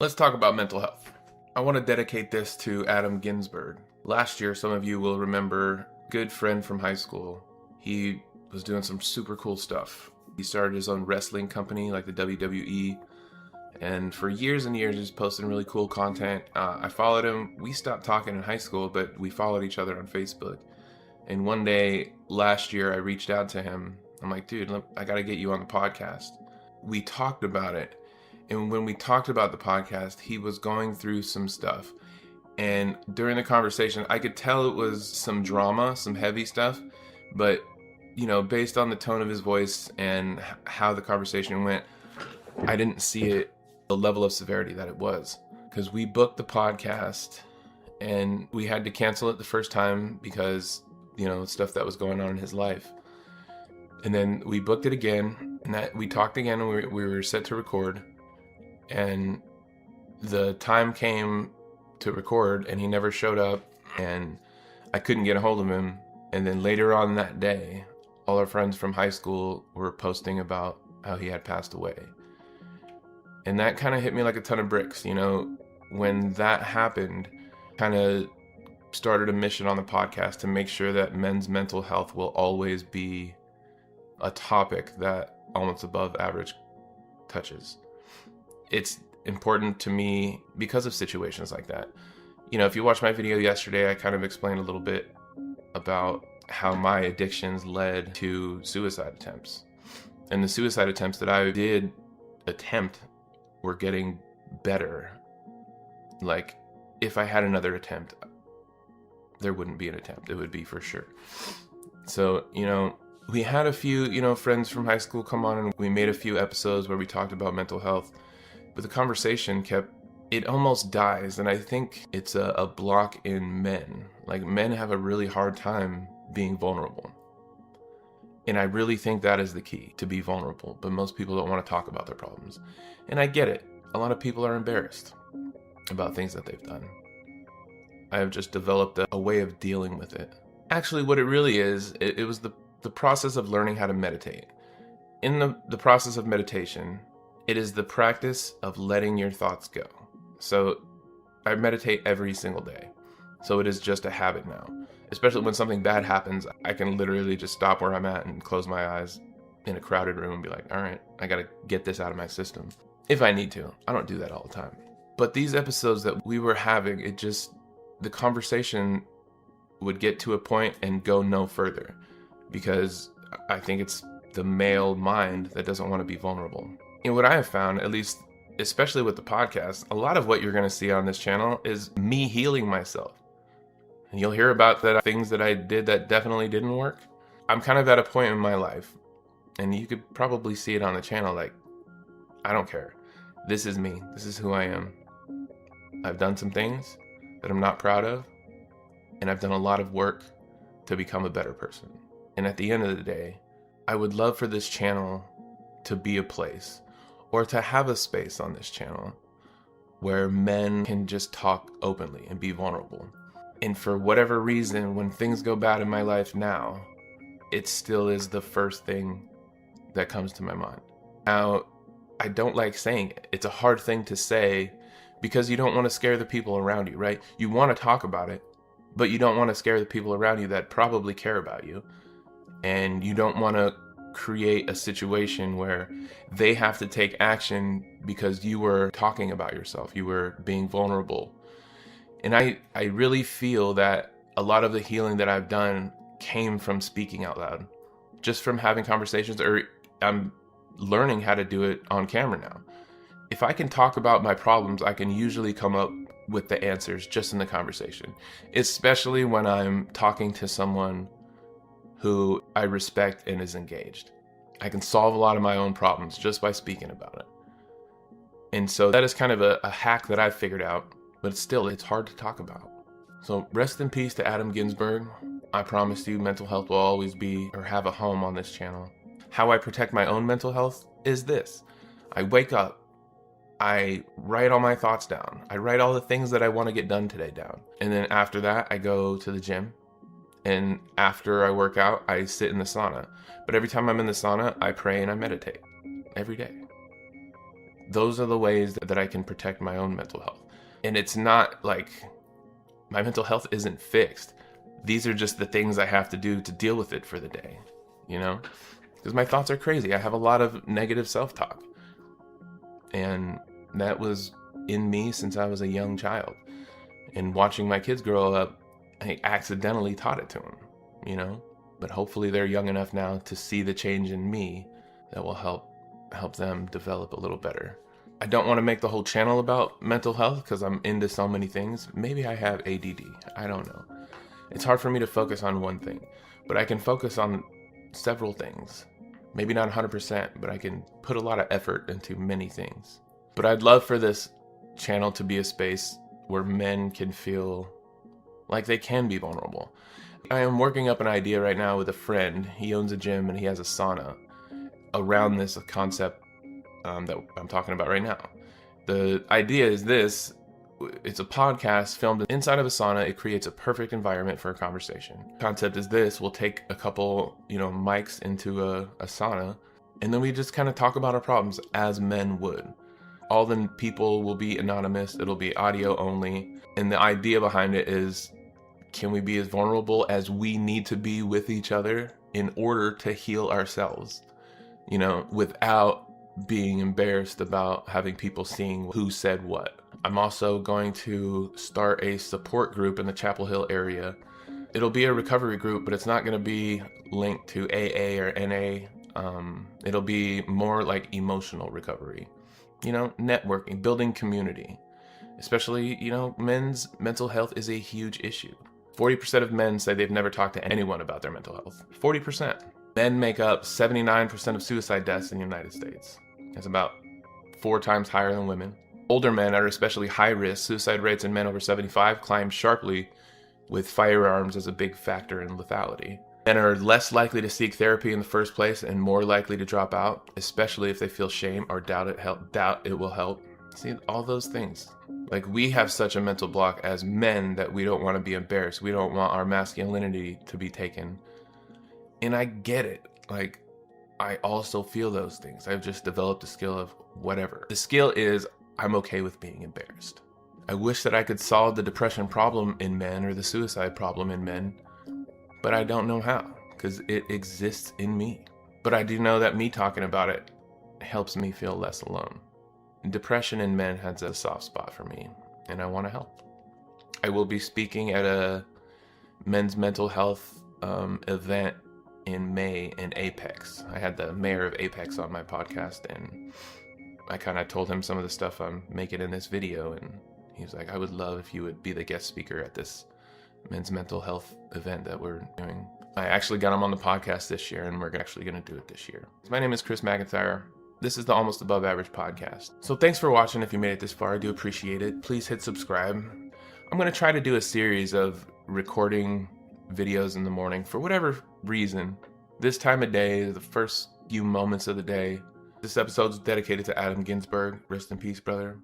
Let's talk about mental health. I want to dedicate this to Adam Ginsberg. Last year, some of you will remember, good friend from high school. He was doing some super cool stuff. He started his own wrestling company like the WWE, and for years and years he's posting really cool content. I followed him. We stopped talking in high school, but we followed each other on Facebook. And one day last year I reached out to him. I'm like, dude, I got to get you on the podcast. We talked about it. And when we talked about the podcast, he was going through some stuff. And during the conversation, I could tell it was some drama, some heavy stuff. But, based on the tone of his voice and how the conversation went, I didn't see it the level of severity that it was. Because we booked the podcast and we had to cancel it the first time because, stuff that was going on in his life. And then we booked it again, and we talked again, and we were set to record. And the time came to record and he never showed up, and I couldn't get a hold of him. And then later on that day, all our friends from high school were posting about how he had passed away. And that kind of hit me like a ton of bricks. When that happened, kind of started a mission on the podcast to make sure that men's mental health will always be a topic that Almost Above Average touches. It's important to me because of situations like that. If you watched my video yesterday, I kind of explained a little bit about how my addictions led to suicide attempts. And the suicide attempts that I did attempt were getting better. Like, if I had another attempt, there wouldn't be an attempt. It would be for sure. So, we had a few, friends from high school come on, and we made a few episodes where we talked about mental health. But the conversation it almost dies. And I think it's a block in men. Like, men have a really hard time being vulnerable. And I really think that is the key, to be vulnerable. But most people don't want to talk about their problems. And I get it. A lot of people are embarrassed about things that they've done. I have just developed a way of dealing with it. Actually, what it really is, it was the process of learning how to meditate. In the process of meditation, it is the practice of letting your thoughts go. So I meditate every single day. So it is just a habit now. Especially when something bad happens, I can literally just stop where I'm at and close my eyes in a crowded room and be like, all right, I got to get this out of my system. If I need to. I don't do that all the time. But these episodes that we were having, the conversation would get to a point and go no further. Because I think it's the male mind that doesn't want to be vulnerable. What I have found, at least, especially with the podcast, a lot of what you're going to see on this channel is me healing myself. And you'll hear about things that I did that definitely didn't work. I'm kind of at a point in my life, and you could probably see it on the channel, like, I don't care. This is me. This is who I am. I've done some things that I'm not proud of, and I've done a lot of work to become a better person. And at the end of the day, I would love for this channel to be a place, or to have a space on this channel where men can just talk openly and be vulnerable. And for whatever reason, when things go bad in my life now, it still is the first thing that comes to my mind. Now, I don't like saying it. It's a hard thing to say because you don't want to scare the people around you, right? You want to talk about it, but you don't want to scare the people around you that probably care about you. And you don't want to create a situation where they have to take action because you were talking about yourself, you were being vulnerable. And I really feel that a lot of the healing that I've done came from speaking out loud, just from having conversations, or I'm learning how to do it on camera now. If I can talk about my problems, I can usually come up with the answers just in the conversation, especially when I'm talking to someone who I respect and is engaged. I can solve a lot of my own problems just by speaking about it. And so that is kind of a hack that I've figured out, but it's hard to talk about. So rest in peace to Adam Ginsberg. I promise you mental health will always be or have a home on this channel. How I protect my own mental health is this. I wake up, I write all my thoughts down. I write all the things that I want to get done today down. And then after that, I go to the gym. And after I work out, I sit in the sauna. But every time I'm in the sauna, I pray and I meditate every day. Those are the ways that I can protect my own mental health. And it's not like my mental health isn't fixed. These are just the things I have to do to deal with it for the day, you know? Because my thoughts are crazy. I have a lot of negative self-talk. And that was in me since I was a young child. And watching my kids grow up, I accidentally taught it to them, you know? But hopefully they're young enough now to see the change in me that will help them develop a little better. I don't want to make the whole channel about mental health because I'm into so many things. Maybe I have ADD. I don't know. It's hard for me to focus on one thing, but I can focus on several things. Maybe not 100%, but I can put a lot of effort into many things. But I'd love for this channel to be a space where men can feel like they can be vulnerable. I am working up an idea right now with a friend. He owns a gym and he has a sauna around this concept that I'm talking about right now. The idea is this: it's a podcast filmed inside of a sauna. It creates a perfect environment for a conversation. Concept is this: we'll take a couple, mics into a sauna, and then we just kind of talk about our problems as men would. All the people will be anonymous. It'll be audio only. And the idea behind it is, can we be as vulnerable as we need to be with each other in order to heal ourselves, without being embarrassed about having people seeing who said what. I'm also going to start a support group in the Chapel Hill area. It'll be a recovery group, but it's not going to be linked to AA or NA. It'll be more like emotional recovery, networking, building community. Especially, men's mental health is a huge issue. 40% of men say they've never talked to anyone about their mental health. 40%. Men make up 79% of suicide deaths in the United States. That's about 4 times higher than women. Older men are especially high risk. Suicide rates in men over 75 climb sharply, with firearms as a big factor in lethality. Men are less likely to seek therapy in the first place and more likely to drop out, especially if they feel shame or doubt it will help. See, all those things. Like, we have such a mental block as men that we don't want to be embarrassed. We don't want our masculinity to be taken. And I get it. Like, I also feel those things. I've just developed a skill of whatever. The skill is I'm okay with being embarrassed. I wish that I could solve the depression problem in men or the suicide problem in men, but I don't know how, because it exists in me. But I do know that me talking about it helps me feel less alone. Depression in men has a soft spot for me, and I want to help. I will be speaking at a men's mental health event in May in Apex. I had the mayor of Apex on my podcast, and I kind of told him some of the stuff I'm making in this video, and he was like, I would love if you would be the guest speaker at this men's mental health event that we're doing. I actually got him on the podcast this year, and we're actually going to do it this year. My name is Chris McIntyre. This is the Almost Above Average podcast. So thanks for watching. If you made it this far, I do appreciate it. Please hit subscribe. I'm going to try to do a series of recording videos in the morning for whatever reason. This time of day, the first few moments of the day. This episode is dedicated to Adam Ginsberg. Rest in peace, brother.